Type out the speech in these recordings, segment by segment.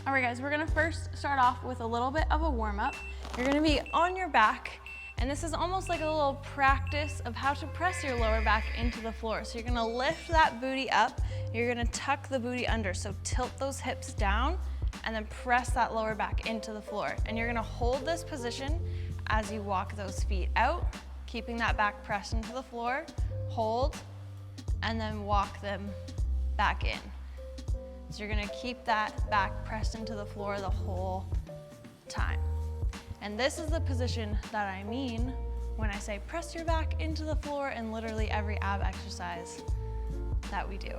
All right guys, we're gonna first start off with a little bit of a warm up. You're gonna be on your back, and this is almost like a little practice of how to press your lower back into the floor. So you're gonna lift that booty up, you're gonna tuck the booty under, so tilt those hips down, and then press that lower back into the floor. And you're gonna hold this position as you walk those feet out, keeping that back pressed into the floor, hold, and then walk them back in. So you're gonna keep that back pressed into the floor the whole time. And this is the position that I mean when I say press your back into the floor in literally every ab exercise that we do.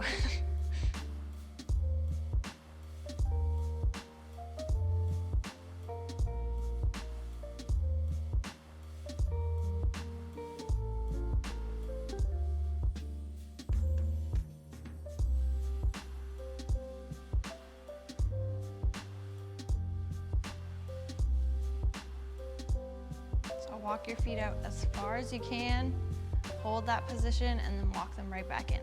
Walk your feet out as far as you can, hold that position, and then walk them right back in.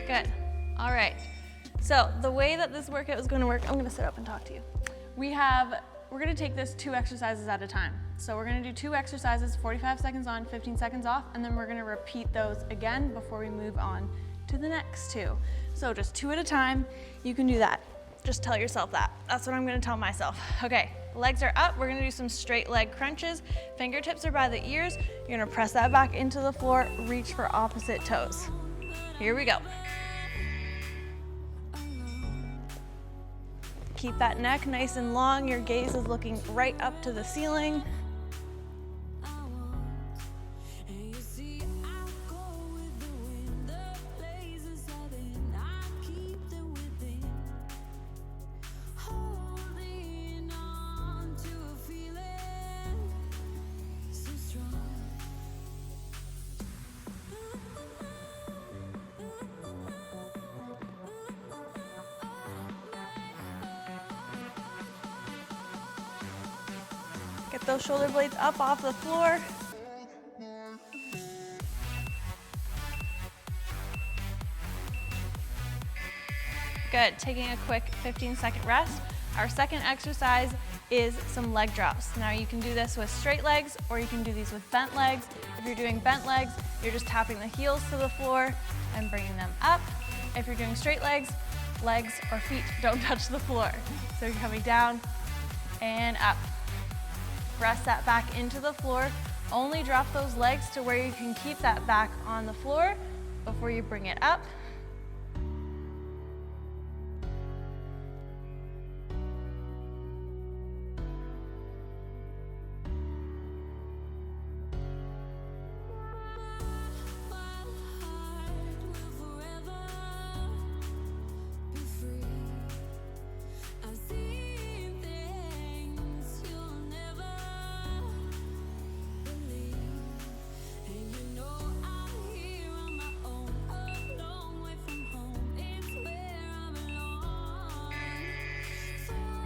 Good. All right. So the way that this workout is going to work, I'm going to sit up and talk to you. We're going to take this 2 exercises at a time. So we're going to do 2 exercises, 45 seconds on, 15 seconds off, and then we're going to repeat those again before we move on to the next 2. So just 2 at a time. You can do that. Just tell yourself that. That's what I'm going to tell myself. Okay. Legs are up. We're going to do some straight leg crunches. Fingertips are by the ears. You're going to press that back into the floor. Reach for opposite toes. Here we go. Keep that neck nice and long. Your gaze is looking right up to the ceiling. Get those shoulder blades up off the floor. Good, taking a quick 15-second rest. Our second exercise is some leg drops. Now you can do this with straight legs or you can do these with bent legs. If you're doing bent legs, you're just tapping the heels to the floor and bringing them up. If you're doing straight legs, legs or feet don't touch the floor. So you're coming down and up. Press that back into the floor. Only drop those legs to where you can keep that back on the floor before you bring it up.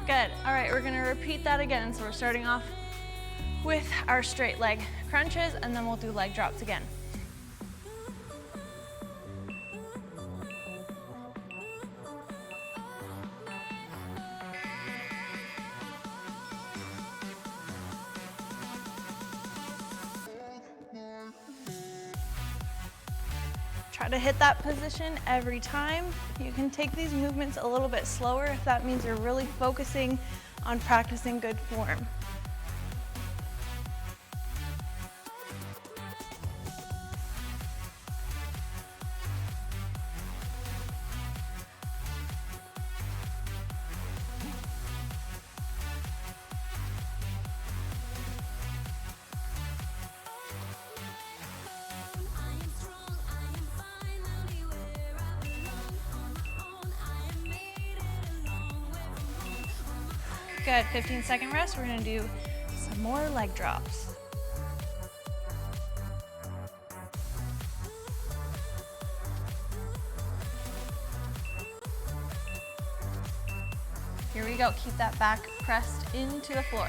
Good. All right, we're going to repeat that again. So we're starting off with our straight leg crunches, and then we'll do leg drops again. Try to hit that position every time. You can take these movements a little bit slower if that means you're really focusing on practicing good form. Good, 15-second rest. We're gonna do some more leg drops. Here we go, keep that back pressed into the floor.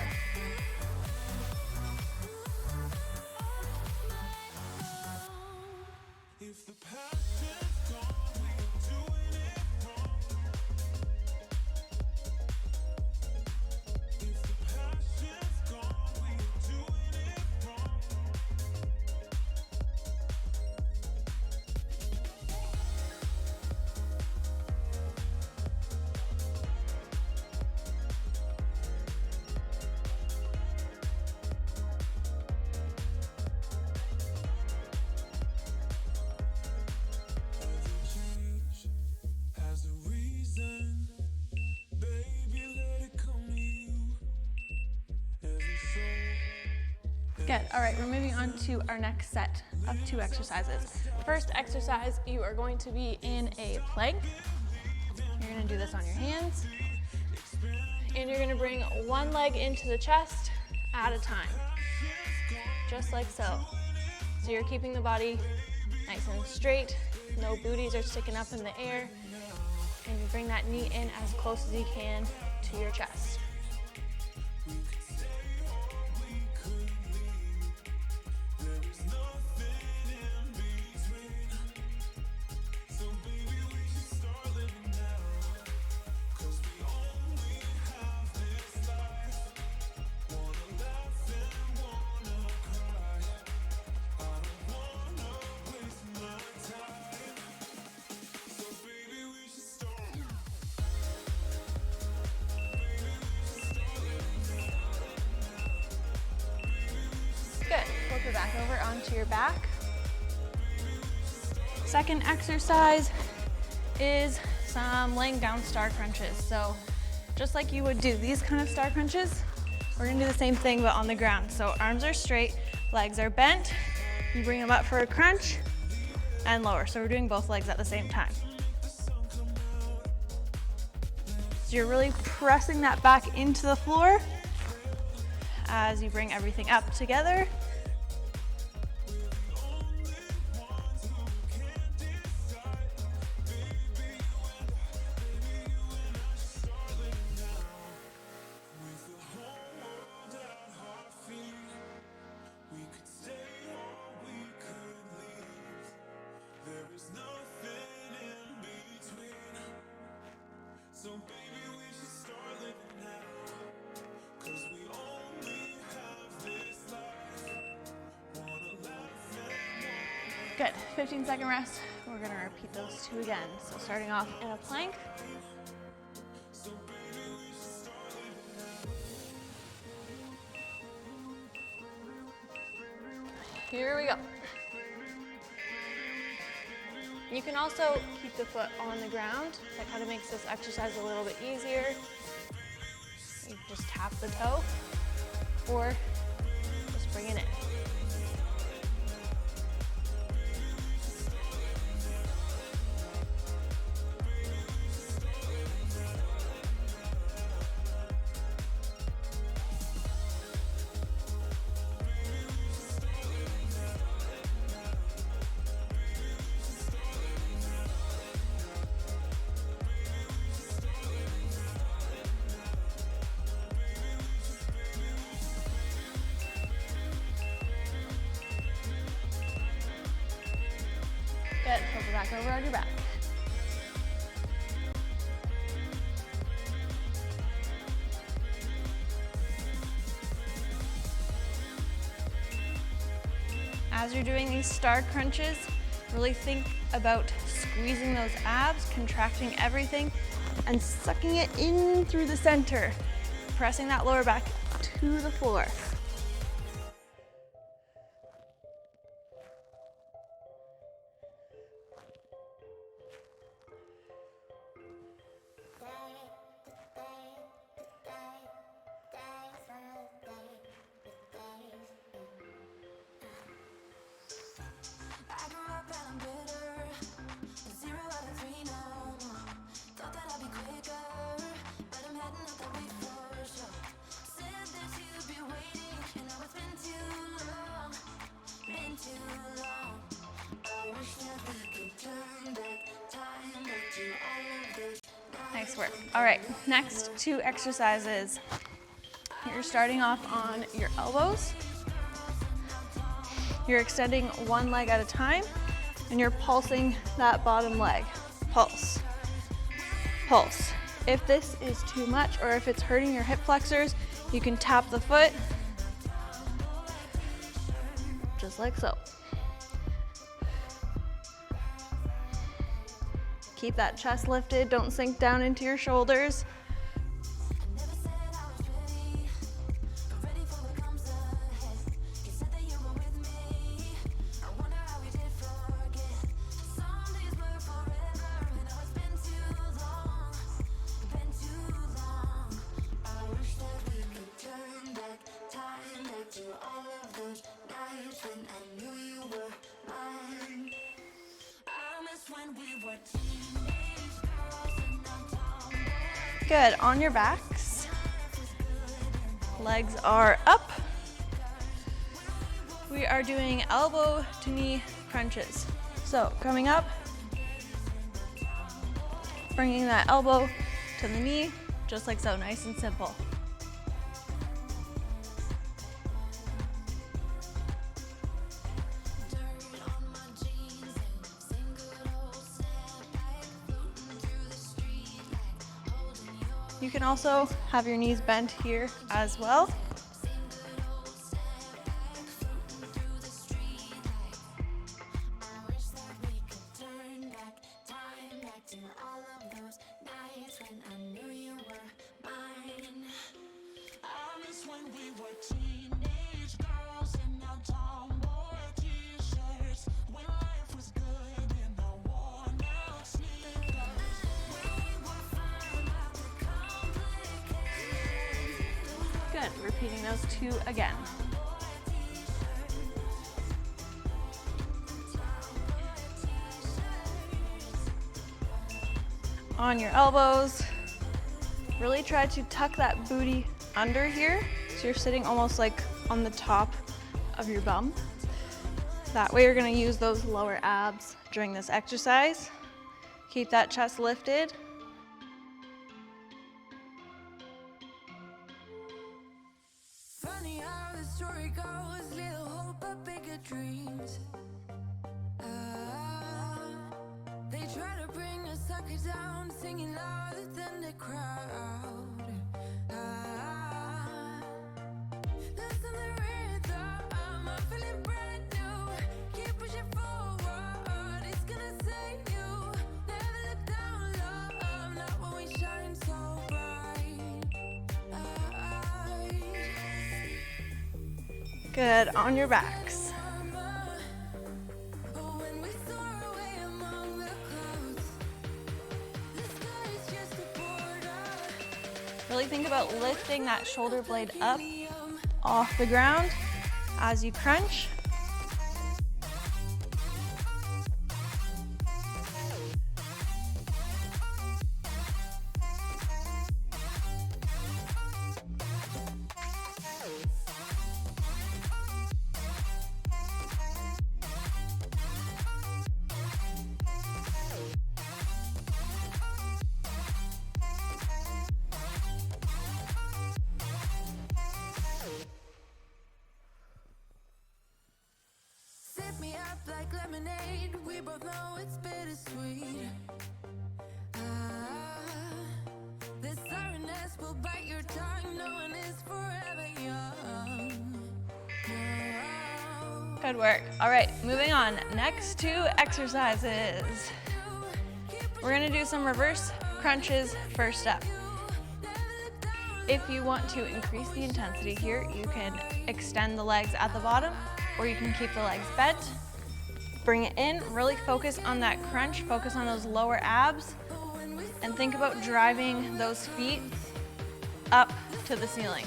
Good, all right, we're moving on to our next set of 2 exercises. First exercise, you are going to be in a plank. You're gonna do this on your hands. And you're gonna bring one leg into the chest at a time, just like so. So you're keeping the body nice and straight, no booties are sticking up in the air, and you bring that knee in as close as you can to your chest. Good, flip it back over onto your back. Second exercise is some laying down star crunches. So just like you would do these kind of star crunches, we're gonna do the same thing but on the ground. So arms are straight, legs are bent, you bring them up for a crunch and lower. So we're doing both legs at the same time. So you're really pressing that back into the floor as you bring everything up together. Good, 15-second rest. We're gonna repeat those 2 again. So starting off in a plank. Here we go. You can also keep the foot on the ground. That kind of makes this exercise a little bit easier. You just tap the toe or just bring it in. Good, flip it back over on your back. As you're doing these star crunches, really think about squeezing those abs, contracting everything, and sucking it in through the center, pressing that lower back to the floor. Nice work. All right, next 2 exercises. You're starting off on your elbows. You're extending one leg at a time, and you're pulsing that bottom leg. Pulse, pulse. If this is too much or if it's hurting your hip flexors, you can tap the foot, just like so. Keep that chest lifted, don't sink down into your shoulders. Good, on your backs. Legs are up. We are doing elbow to knee crunches. So coming up, bringing that elbow to the knee, just like so, nice and simple. You can also have your knees bent here as well. Good, repeating those 2 again. On your elbows, really try to tuck that booty under here, so you're sitting almost like on the top of your bum. That way you're gonna use those lower abs during this exercise. Keep that chest lifted. Funny how the story goes, little hope but bigger dreams. They try to bring a sucker down, singing louder than the crowd. Listen the rhythm, I'm feeling brand new. Keep pushing forward, it's gonna save you. Never look down low, not when we shine so bright. Good, on your backs. Really think about lifting that shoulder blade up off the ground as you crunch. Sip me up like lemonade. We both know it's bittersweet. This sorrowness will bite your tongue. No one is forever young. No. Good work. All right, moving on. Next 2 exercises. We're gonna do some reverse crunches first up. If you want to increase the intensity here, you can extend the legs at the bottom, or you can keep the legs bent. Bring it in, really focus on that crunch, focus on those lower abs, and think about driving those feet up to the ceiling.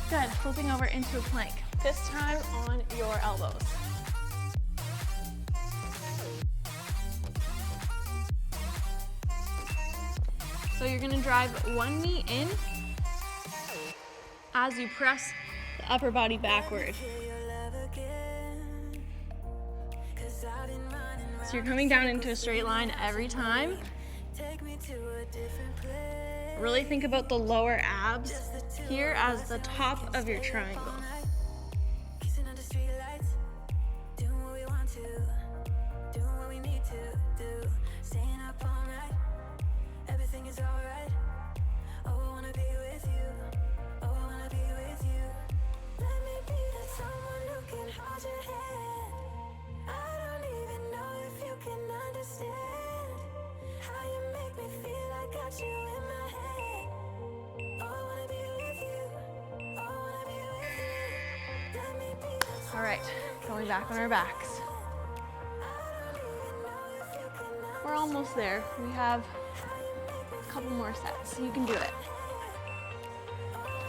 Good, flipping over into a plank. This time on your elbows. So you're gonna drive one knee in as you press the upper body backward. So you're coming down into a straight line every time. Really think about the lower abs here as the top of your triangle. All right, going back on our backs. We're almost there. We have a couple more sets. You can do it.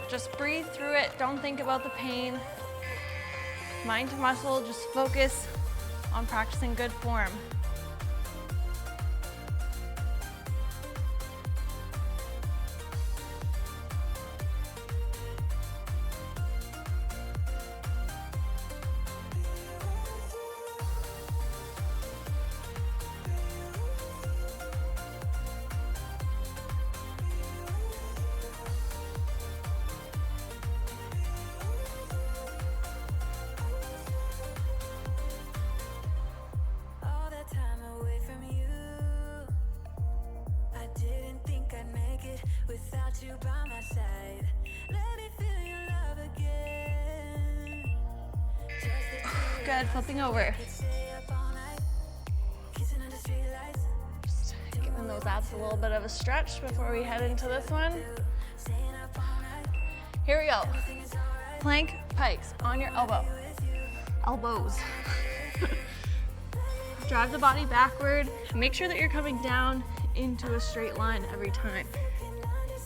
Just breathe through it. Don't think about the pain. Mind to muscle, just focus on practicing good form. Good, flipping over. Just giving those abs a little bit of a stretch before we head into this one. Here we go. Plank pikes on your elbows. Drive the body backward. Make sure that you're coming down into a straight line every time.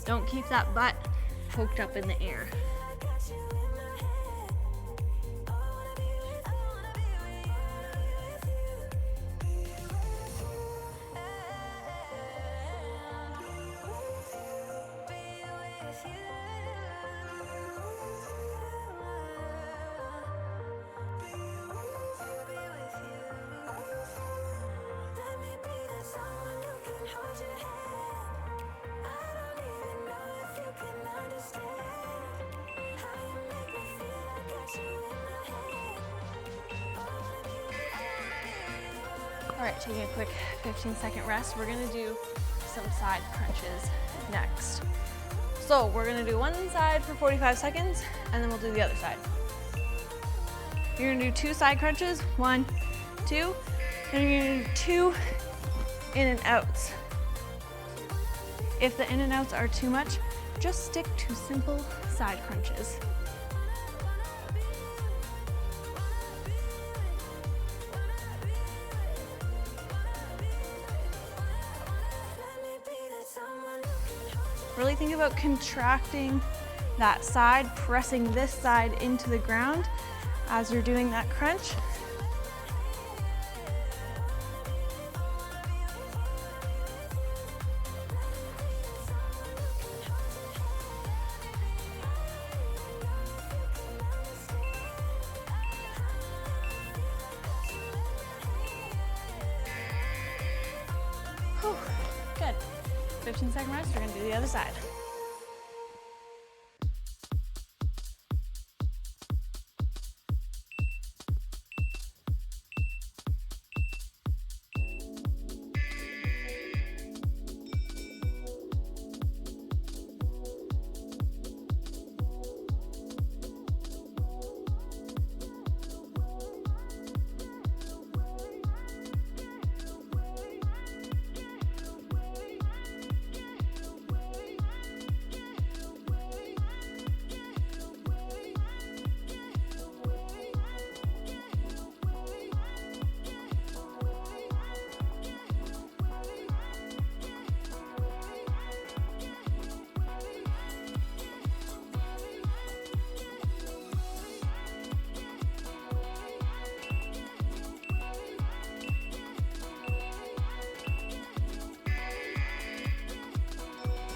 Don't keep that butt poked up in the air. All right, taking a quick 15-second rest. We're gonna do some side crunches next. So we're gonna do one side for 45 seconds, and then we'll do the other side. You're gonna do 2 side crunches, 1, 2, and you're gonna do 2 in and outs. If the in and outs are too much, just stick to simple side crunches. Really think about contracting that side, pressing this side into the ground as you're doing that crunch. Whew, good. 15-second rest, we're gonna do the other side.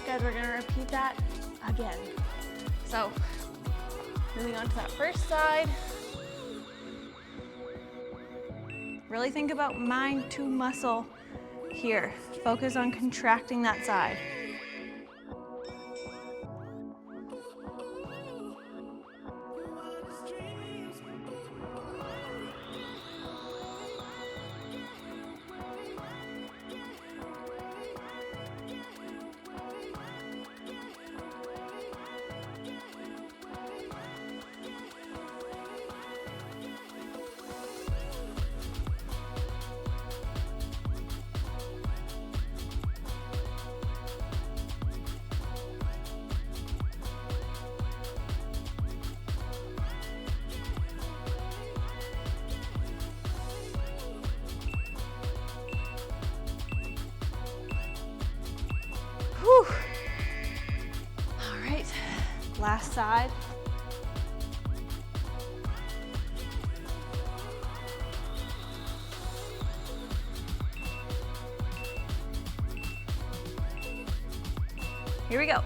Good, we're gonna repeat that again. So, moving on to that first side. Really think about mind to muscle here. Focus on contracting that side. Whew. All right, last side. Here we go.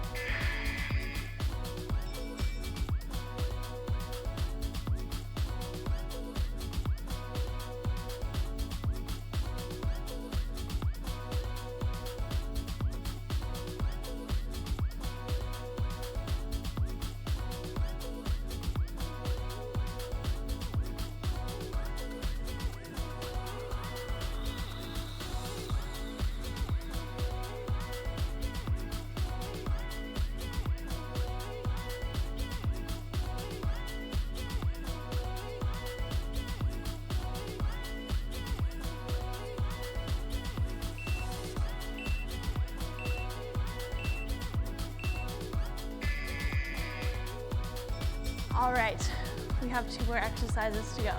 All right, we have 2 more exercises to go.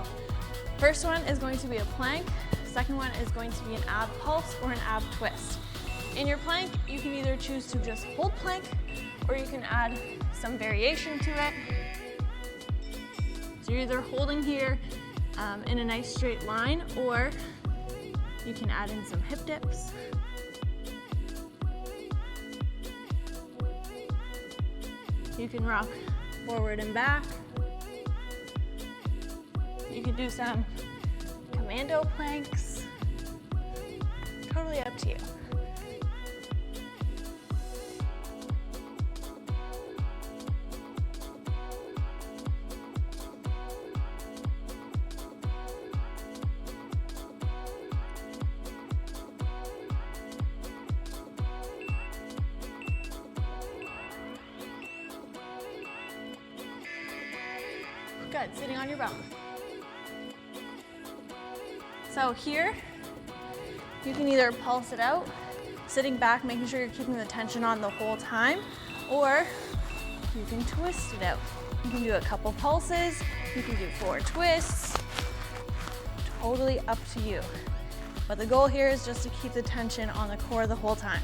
First one is going to be a plank. Second one is going to be an ab pulse or an ab twist. In your plank, you can either choose to just hold plank or you can add some variation to it. So you're either holding here in a nice straight line, or you can add in some hip dips. You can rock forward and back. You can do some commando planks. Totally up to you. Good, sitting on your bum. So here, you can either pulse it out, sitting back, making sure you're keeping the tension on the whole time, or you can twist it out. You can do a couple pulses, you can do 4 twists, totally up to you. But the goal here is just to keep the tension on the core the whole time.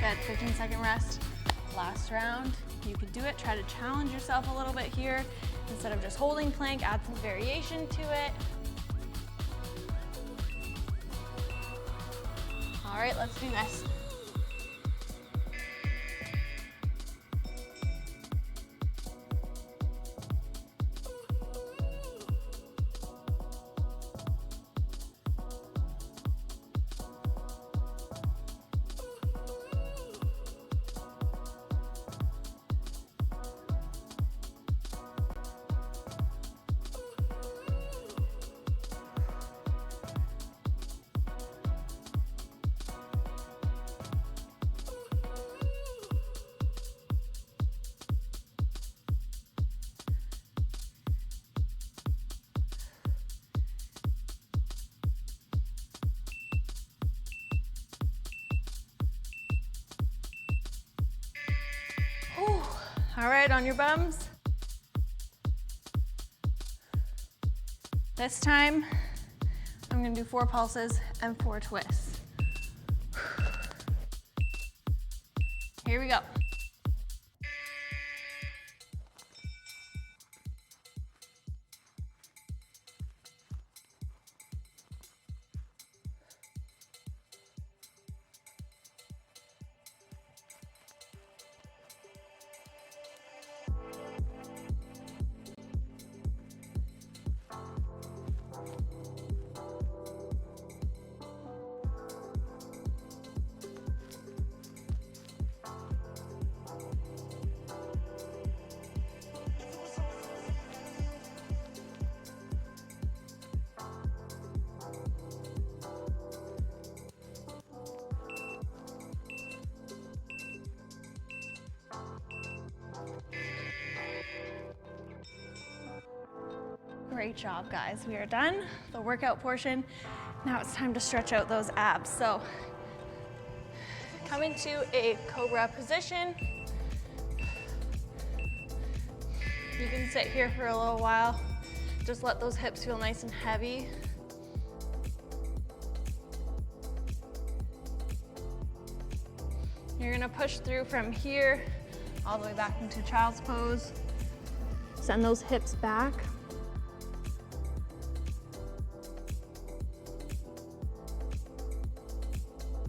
Good, 15-second rest. Last round, you could do it. Try to challenge yourself a little bit here. Instead of just holding plank, add some variation to it. All right, let's do this. All right, on your bums. This time, I'm gonna do 4 pulses and 4 twists. Here we go. Great job, guys. We are done, the workout portion. Now it's time to stretch out those abs. So come into a cobra position. You can sit here for a little while. Just let those hips feel nice and heavy. You're gonna push through from here all the way back into child's pose. Send those hips back.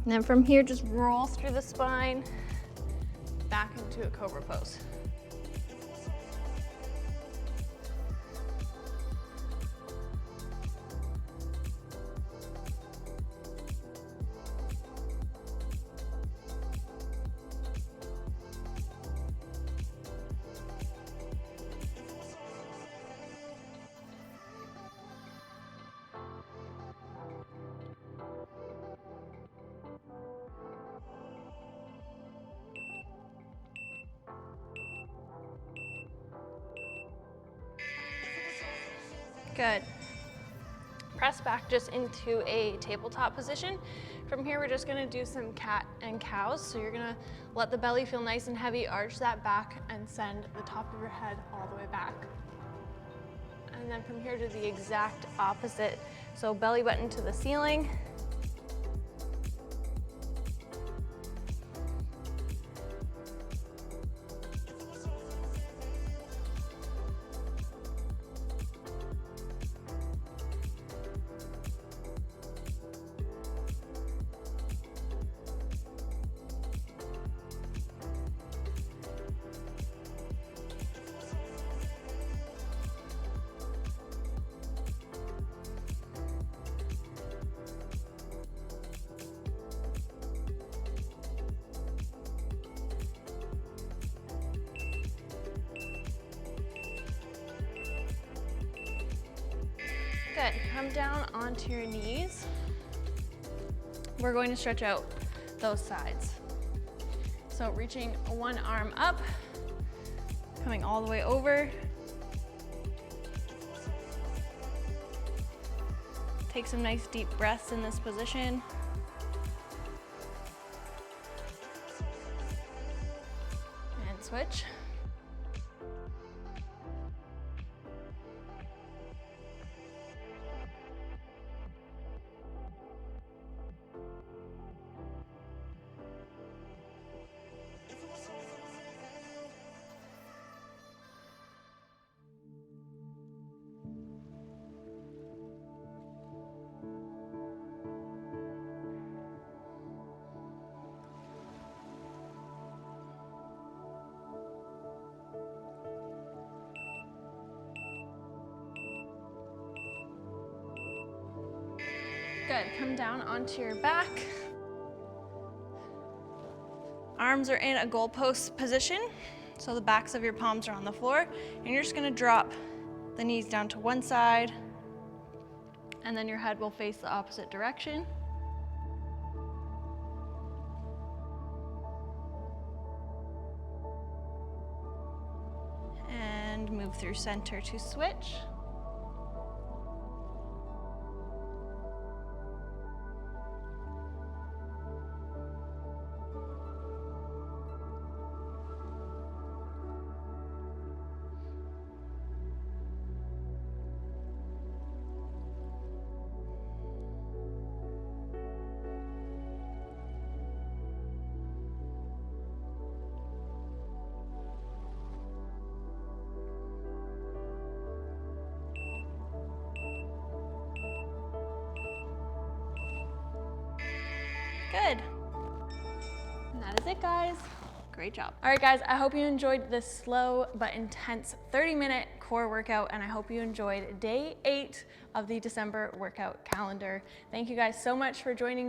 And then from here, just roll through the spine, back into a cobra pose. Good. Press back just into a tabletop position. From here, we're just gonna do some cat and cows. So you're gonna let the belly feel nice and heavy, arch that back, and send the top of your head all the way back. And then from here, do the exact opposite. So belly button to the ceiling. Good, come down onto your knees. We're going to stretch out those sides. So reaching one arm up, coming all the way over. Take some nice deep breaths in this position. And switch. Good, come down onto your back. Arms are in a goalpost position, so the backs of your palms are on the floor, and you're just gonna drop the knees down to one side, and then your head will face the opposite direction. And move through center to switch. Good. And that is it, guys. Great job. All right, guys, I hope you enjoyed this slow but intense 30-minute core workout, and I hope you enjoyed day 8 of the December workout calendar. Thank you guys so much for joining me.